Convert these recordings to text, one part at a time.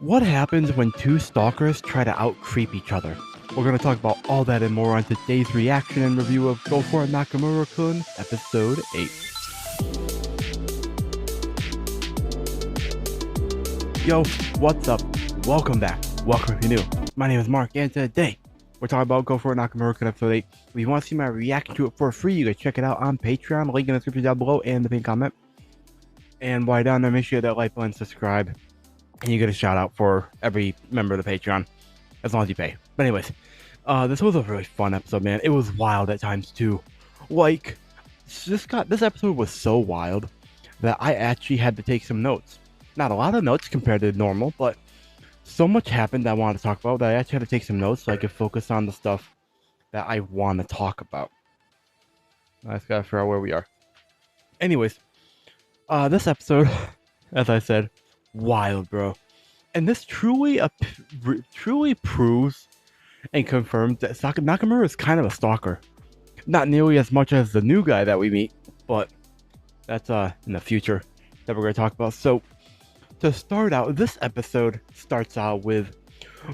What happens when two stalkers try to out-creep each other? We're going to talk about all that and more on today's reaction and review of Go For It Nakamura-Kun, Episode 8. Yo, what's up? Welcome back. Welcome if you're new. My name is Mark, and today we're talking about Go For It Nakamura-Kun Episode 8. If you want to see my reaction to it for free, you can check it out on Patreon. Link in the description down below and the pinned comment. And while you're down there, make sure that like button, subscribe, and you get a shout out for every member of the Patreon, as long as you pay. But anyways, this was a really fun episode, man. It was wild at times too. Like, this episode was so wild that I actually had to take some notes. Not a lot of notes compared to normal, but so much happened that I wanted to talk about that I actually had to take some notes so I could focus on the stuff that I want to talk about. I just gotta figure out where we are. Anyways, this episode, as I said, wild, bro. And this truly proves and confirms that Nakamura is kind of a stalker. Not nearly as much as the new guy that we meet, but that's in the future that we're going to talk about. So, to start out, this episode starts out with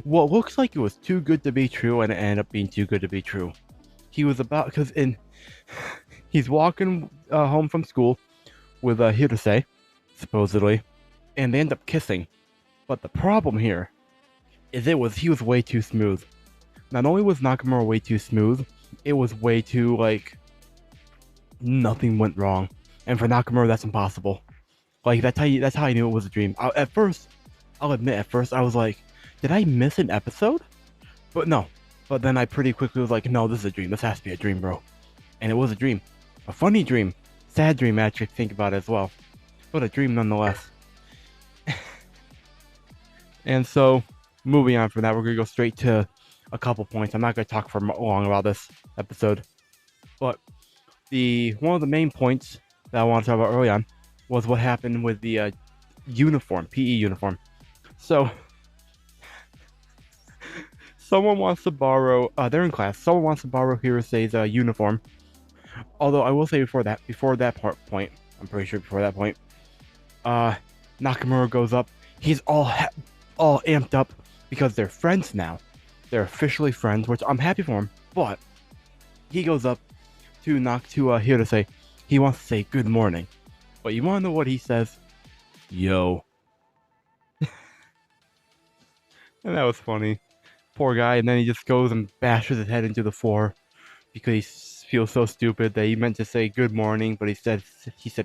what looks like it was too good to be true, and it ended up being too good to be true. He's walking home from school with Hirose, supposedly, and they end up kissing. But the problem here is he was way too smooth. Not only was Nakamura way too smooth, it was way too, like, nothing went wrong. And for Nakamura, that's impossible. Like, that's how I knew it was a dream. At first, I'll admit, I was like, did I miss an episode? But no. But then I pretty quickly was like, no, this is a dream. This has to be a dream, bro. And it was a dream. A funny dream. Sad dream, actually, think about it as well. But a dream nonetheless. And so, moving on from that, we're going to go straight to a couple points. I'm not going to talk for long about this episode. But one of the main points that I want to talk about early on was what happened with the uniform, PE uniform. So, someone wants to borrow, they're in class, someone wants to borrow Hirose's uniform. Although, I will say before that point, I'm pretty sure before that point, Nakamura goes up. He's all amped up because they're friends now. They're officially friends, which I'm happy for him. But he goes up to Hirose. He wants to say good morning. But you want to know what he says? Yo. And that was funny. Poor guy. And then he just goes and bashes his head into the floor because he feels so stupid that he meant to say good morning, but he said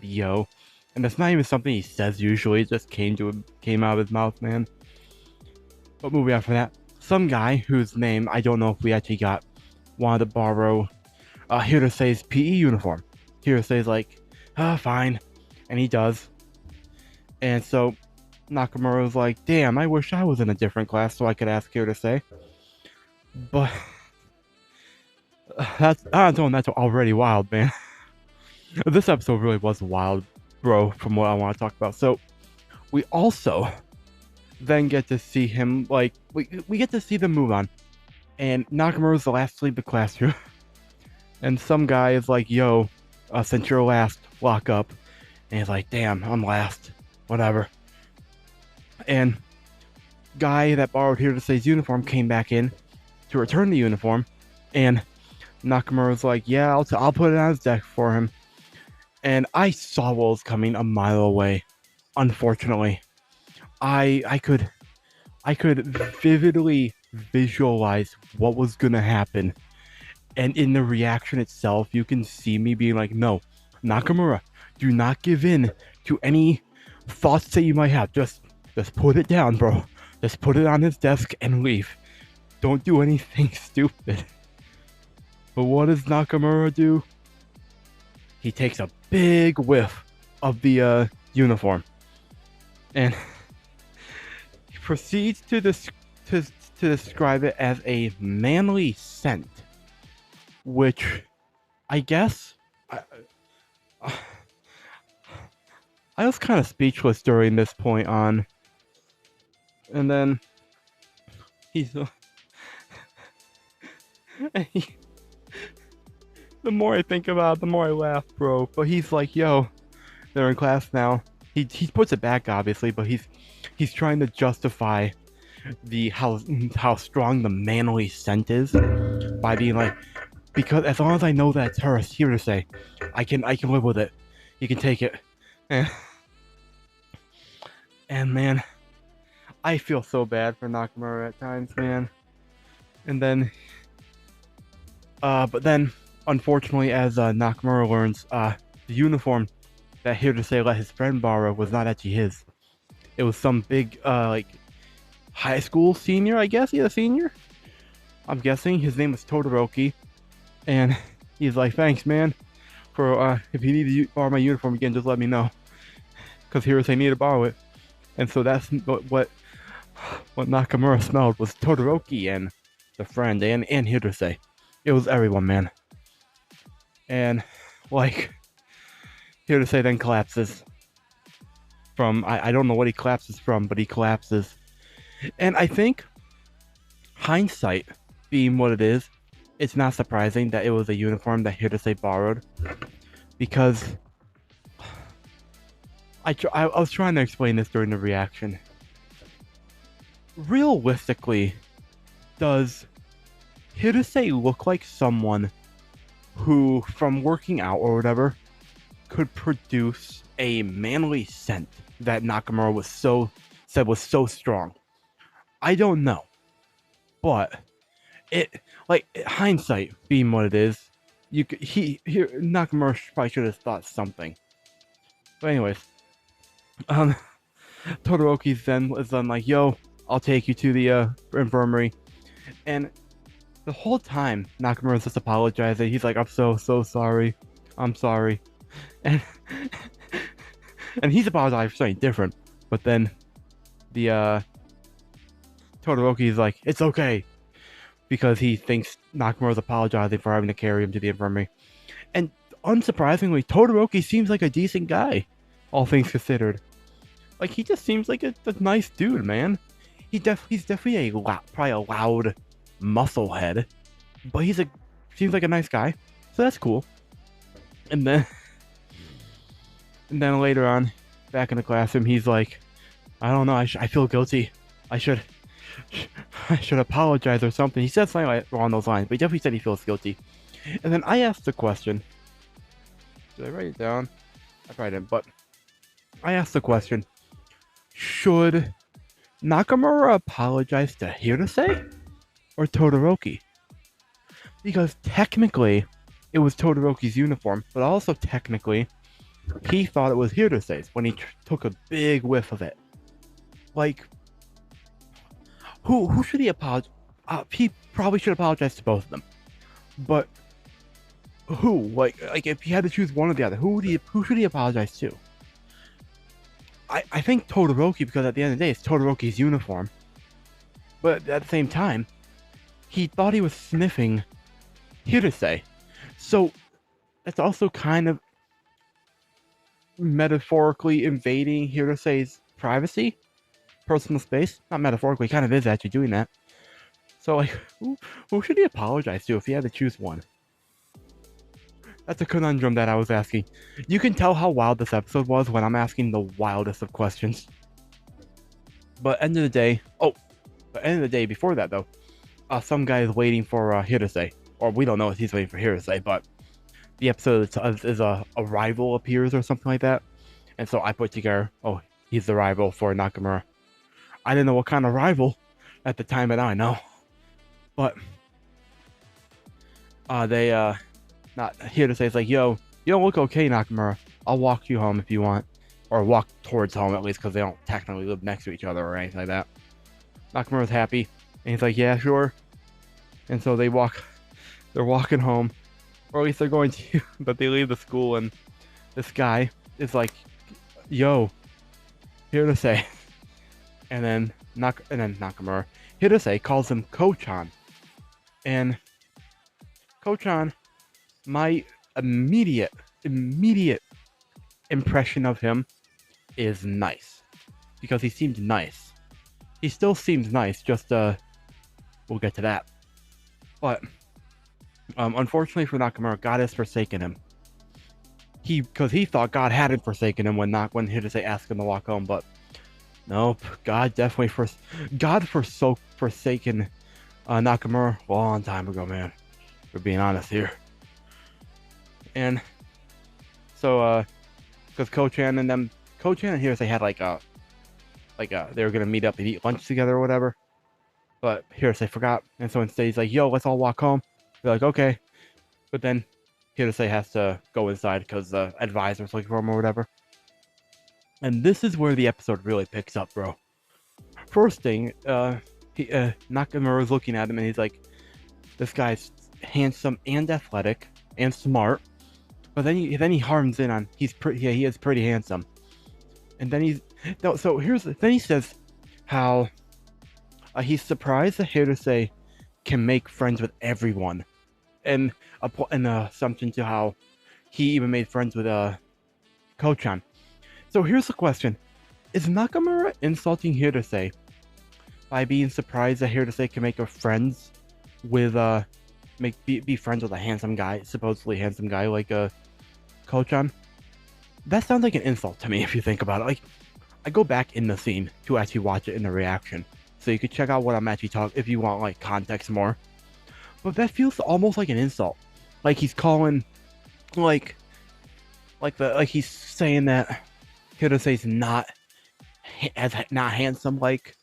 yo. And that's not even something he says usually. It just came out of his mouth, man. But moving on from that, some guy whose name I don't know if we actually got wanted to borrow Hirose's PE uniform. Hirose's like, fine. And he does. And so Nakamura's like, damn, I wish I was in a different class so I could ask Hirose. But that's already wild, man. This episode really was wild, bro, from what I want to talk about. So we also then get to see him, like, we get to see them move on. And Nakamura's the last to leave the classroom. And some guy is like, yo, since you're last, lock up. And he's like, damn, I'm last. Whatever. And guy that borrowed Hirose's uniform came back in to return the uniform. And Nakamura's like, yeah, I'll put it on his desk for him. And I saw what was coming a mile away. Unfortunately. I could vividly visualize what was gonna happen. And in the reaction itself, you can see me being like, no, Nakamura, do not give in to any thoughts that you might have. Just put it down, bro. Just put it on his desk and leave. Don't do anything stupid. But what does Nakamura do? He takes a big whiff of the uniform. And he proceeds to describe it as a manly scent. Which, I guess, I was kind of speechless during this point on. And then he's the more I think about it, the more I laugh, bro. But he's like, yo, they're in class now. He puts it back, obviously, but he's trying to justify the how strong the manly scent is by being like, because as long as I know that it's her, it's here to say, I can live with it. You can take it. And man, I feel so bad for Nakamura at times, man. And then, but then, unfortunately, as Nakamura learns, the uniform that Hirose let his friend borrow was not actually his. It was some big, like, high school senior, I guess. He's a senior. I'm guessing his name was Todoroki, and he's like, "Thanks, man, for if you need to borrow my uniform again, just let me know, because Hirose needed to borrow it." And so that's what Nakamura smelled was Todoroki and the friend and Hirose. It was everyone, man. And like, Hirose then collapses from I don't know what he collapses from, but he collapses. And I think, hindsight being what it is, it's not surprising that it was a uniform that Hirose borrowed, because I was trying to explain this during the reaction. Realistically, does Hirose look like someone who, from working out or whatever, could produce a manly scent that Nakamura said was so strong? I don't know, but hindsight being what it is, Nakamura probably should have thought something. But anyways, Todoroki then is then like, "Yo, I'll take you to the infirmary," and the whole time Nakamura's just apologizing. He's like, "I'm so sorry, I'm sorry," and and he's apologizing for something different. But then the Todoroki's like, "It's okay," because he thinks Nakamura's apologizing for having to carry him to the infirmary. And unsurprisingly, Todoroki seems like a decent guy, all things considered. Like, he just seems like a nice dude, man. He's definitely probably a loud muscle head, but seems like a nice guy, so that's cool. And then later on, back in the classroom, he's like, "I don't know, I feel guilty. I should apologize or something." He said something like along those lines, but he definitely said he feels guilty. And then I asked the question. Did I write it down? I probably didn't, but I asked the question: should Nakamura apologize to Hirose or Todoroki? Because technically, it was Todoroki's uniform, but also technically, he thought it was Hirose's when he took a big whiff of it. Like, who should he apologize? He probably should apologize to both of them. But who? Like if he had to choose one or the other, who should he apologize to? I think Todoroki, because at the end of the day, it's Todoroki's uniform. But at the same time, he thought he was sniffing Hirose. So that's also kind of metaphorically invading Hirose's privacy, personal space. Not metaphorically, kind of is actually doing that. So, like, who should he apologize to if he had to choose one? That's a conundrum that I was asking. You can tell how wild this episode was when I'm asking the wildest of questions. But end of the day, before that though, some guy is waiting for Hirose, or we don't know if he's waiting for Hirose, but the episode is a rival appears or something like that, and so I put together, oh, he's the rival for Nakamura. I didn't know what kind of rival at the time, but now I know. But not Hirose is like, "Yo, you don't look okay, Nakamura. I'll walk you home if you want, or walk towards home at least, because they don't technically live next to each other or anything like that." Nakamura's happy, and he's like, "Yeah, sure." And so they're walking home, or at least they're going to, but they leave the school, and this guy is like, "Yo, Hirose," and then Nakamura, Hirose calls him Ko-chan, and Ko-chan, my immediate impression of him is nice, because he seemed nice. He still seems nice, just we'll get to that. But unfortunately for Nakamura, God has forsaken him. Because he thought God hadn't forsaken him when Hirose asked him to walk home, but Nope. God forsaken Nakamura a long time ago, man. For being honest here. And so because Ko-chan and Hirose had they were gonna meet up and eat lunch together or whatever. But Hirose forgot, and so instead he's like, "Yo, let's all walk home." They're like, "Okay," but then Hirose has to go inside because the advisor's looking for him or whatever. And this is where the episode really picks up, bro. First thing, Nakamura's looking at him and he's like, "This guy's handsome and athletic and smart." But then he harms in on he is pretty handsome. And then then he says how he's surprised that Hirose can make friends with everyone, and an assumption to how he even made friends with Ko-chan. So here's the question: is Nakamura insulting Hirose by being surprised that Hirose can make friends with be friends with a handsome guy, supposedly handsome guy like Ko-chan? That sounds like an insult to me if you think about it. Like, I go back in the scene to actually watch it in the reaction, so you could check out what I'm actually talking if you want like context more. But that feels almost like an insult. Like he's calling, like he's saying that Hirose's not handsome like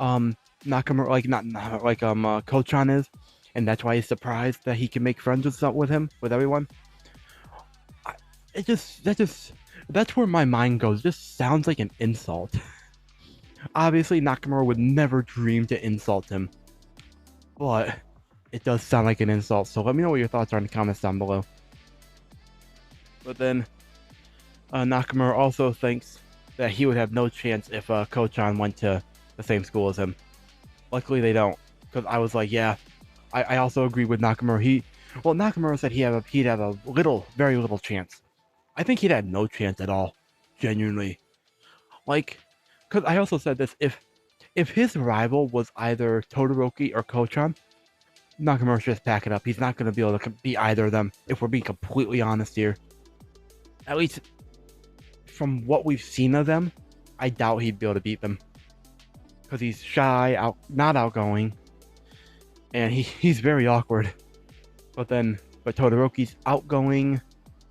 Nakamura, like not like Ko-chan is, and that's why he's surprised that he can make friends with him, with everyone. That's where my mind goes. Just sounds like an insult. Obviously, Nakamura would never dream to insult him, but it does sound like an insult. So let me know what your thoughts are in the comments down below. But then Nakamura also thinks that he would have no chance if Ko-chan went to the same school as him. Luckily, they don't, because I was like, yeah, I also agree with Nakamura. Nakamura said he'd have a very little chance. I think he'd had no chance at all, genuinely. Like, because I also said this, if his rival was either Todoroki or Ko-chan, Nakamura should just pack it up. He's not going to be able to beat either of them, if we're being completely honest here. At least, from what we've seen of them, I doubt he'd be able to beat them. Because he's shy, not outgoing, and he's very awkward. But Todoroki's outgoing,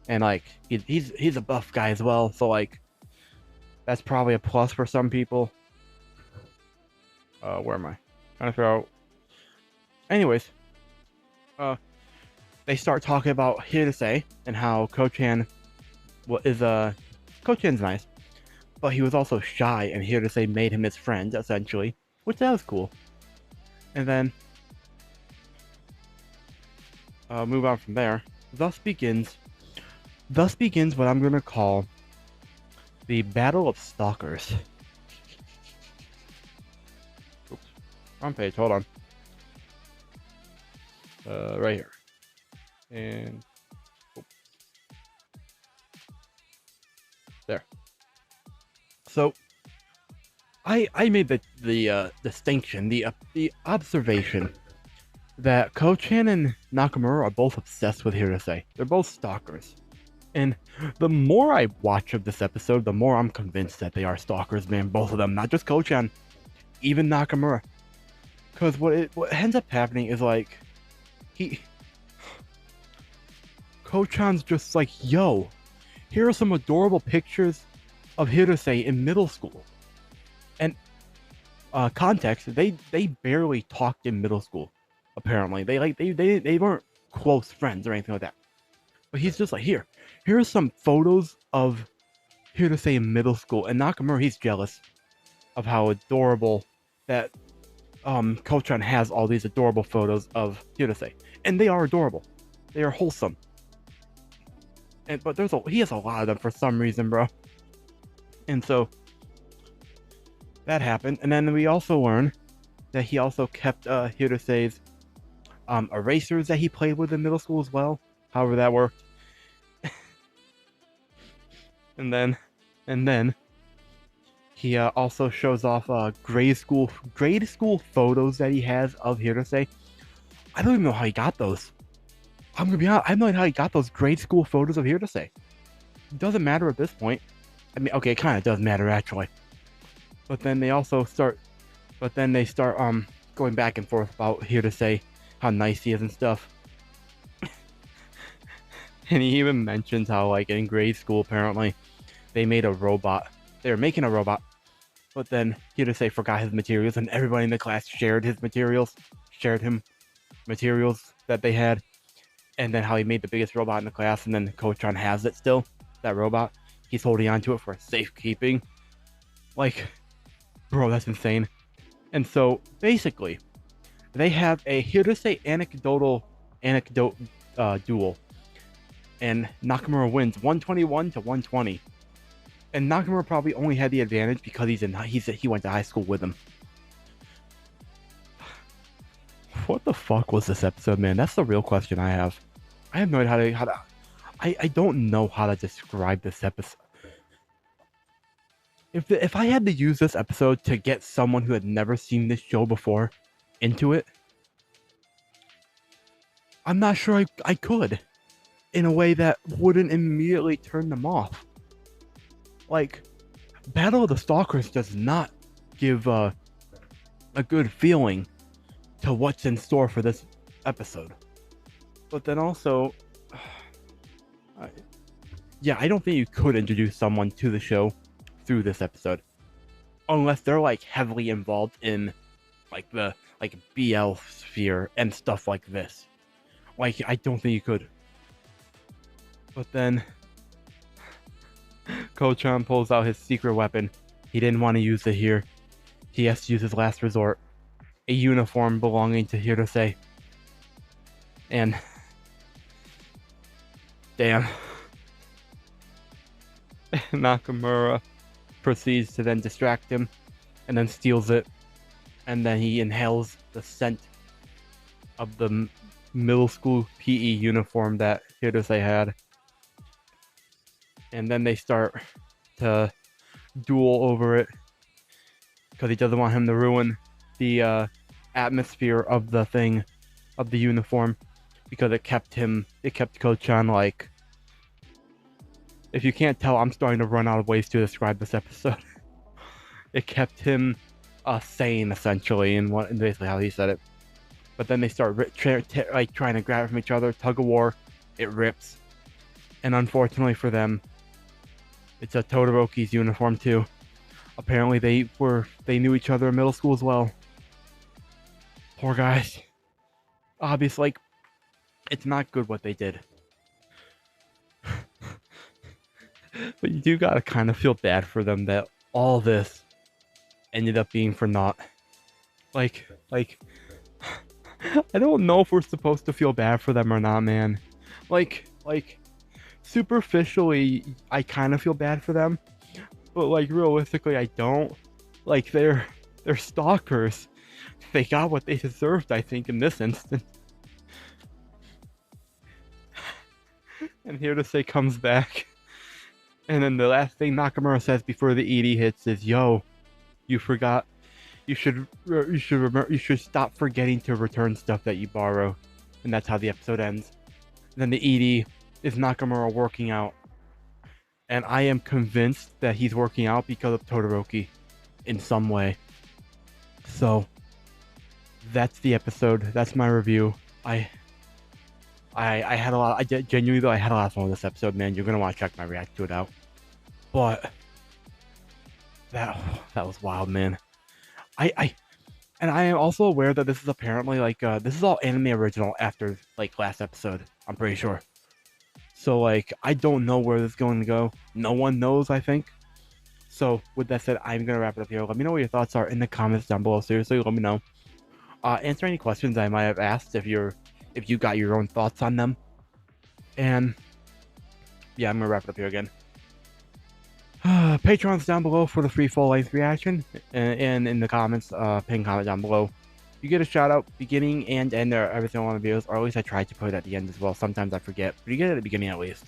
and like he's a buff guy as well, so like that's probably a plus for some people. Where am I? Trying to figure out. Anyways, they start talking about Hirose and how Ko-chan Ko-chan's nice, but he was also shy, and Hirose made him his friend essentially, which that was cool. And then move on from there. Thus begins what I'm gonna call the Battle of Stalkers. Oops, wrong page. Hold on. Right here. And there. So I made the distinction, the observation that Ko-chan and Nakamura are both obsessed with Hirose. They're both stalkers. And the more I watch of this episode, the more I'm convinced that they are stalkers, man. Both of them, not just Ko-chan, even Nakamura. Because what ends up happening is like, Ko-chan's just like, yo, here are some adorable pictures of Hirose in middle school. And context, they barely talked in middle school. Apparently, they weren't close friends or anything like that. But he's just like, here are some photos of Hirose in middle school. And Nakamura, he's jealous of how adorable that Ko-chan has all these adorable photos of Hirose, and they are adorable. They are wholesome. But he has a lot of them for some reason, bro. And so that happened, and then we also learn that he also kept Hirose's erasers that he played with in middle school as well. However that worked. and then he also shows off grade school photos that he has of Hirose. I don't even know how he got those. I'm gonna be honest, I have no idea how he got those grade school photos of Hirose. It doesn't matter at this point. I mean, okay, it kind of does matter actually. But then they start going back and forth about here to say how nice he is and stuff. And he even mentions how, like, in grade school, apparently, they made a robot. They were making a robot, but then Hirose forgot his materials, and everybody in the class shared him materials that they had. And then how he made the biggest robot in the class, and then Kochan has it still, that robot. He's holding on to it for safekeeping. Like, bro, that's insane. And so, basically, they have a Hirose anecdote duel. And Nakamura wins 121 to 120. And Nakamura probably only had the advantage because he went to high school with him. What the fuck was this episode, man? That's the real question I have. I have no idea I don't know how to describe this episode. If I had to use this episode to get someone who had never seen this show before into it, I'm not sure I could. In a way that wouldn't immediately turn them off. Like, Battle of the Stalkers does not give a good feeling to what's in store for this episode. But then also, I don't think you could introduce someone to the show through this episode. Unless they're, like, heavily involved in, like, the, like, BL sphere and stuff like this. Like, I don't think you could. But then Kochan pulls out his secret weapon. He didn't want to use it here. He has to use his last resort. A uniform belonging to Hirose. And damn. Nakamura proceeds to then distract him and then steals it. And then he inhales the scent of the middle school PE uniform that Hirose had. And then they start to duel over it because he doesn't want him to ruin the atmosphere of the thing, of the uniform, because it kept Kochan, like, if you can't tell, I'm starting to run out of ways to describe this episode. It kept him sane, essentially, and basically how he said it. But then they start trying to grab it from each other, tug of war. It rips, and unfortunately for them, it's a Todoroki's uniform too. Apparently they knew each other in middle school as well. Poor guys. Obviously, like, it's not good what they did. But you do gotta kind of feel bad for them that all this ended up being for naught. Like, I don't know if we're supposed to feel bad for them or not, man. Like, superficially, I kind of feel bad for them, but, like, realistically, I don't. Like, they're stalkers. They got what they deserved, I think, in this instance. And Hirose comes back, and then the last thing Nakamura says before the ED hits is, "Yo, you forgot. You should stop forgetting to return stuff that you borrow." And that's how the episode ends. And then the ED is Nakamura working out, and I am convinced that he's working out because of Todoroki in some way. So that's the episode. That's my review. I had a lot. Genuinely though, I had a lot of fun with this episode, man. You're gonna want to check my react to it out. But that was wild, man. I am also aware that this is apparently, like, this is all anime original after, like, last episode. I'm pretty sure. So, like, I don't know where this is going to go. No one knows, I think. So, with that said, I'm going to wrap it up here. Let me know what your thoughts are in the comments down below. Seriously, let me know. Answer any questions I might have asked if you got your own thoughts on them. And, yeah, I'm going to wrap it up here again. Patreon's down below for the free full-length reaction. And in the comments, pinned comment down below. You get a shout out beginning and end of every single one of the videos, or at least I try to put it at the end as well. Sometimes I forget, but you get it at the beginning at least.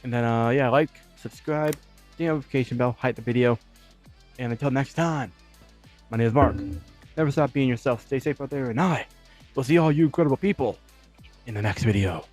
And then, yeah, like, subscribe, the notification bell, hype the video. And until next time, my name is Mark. Never stop being yourself. Stay safe out there, and I will see all you incredible people in the next video.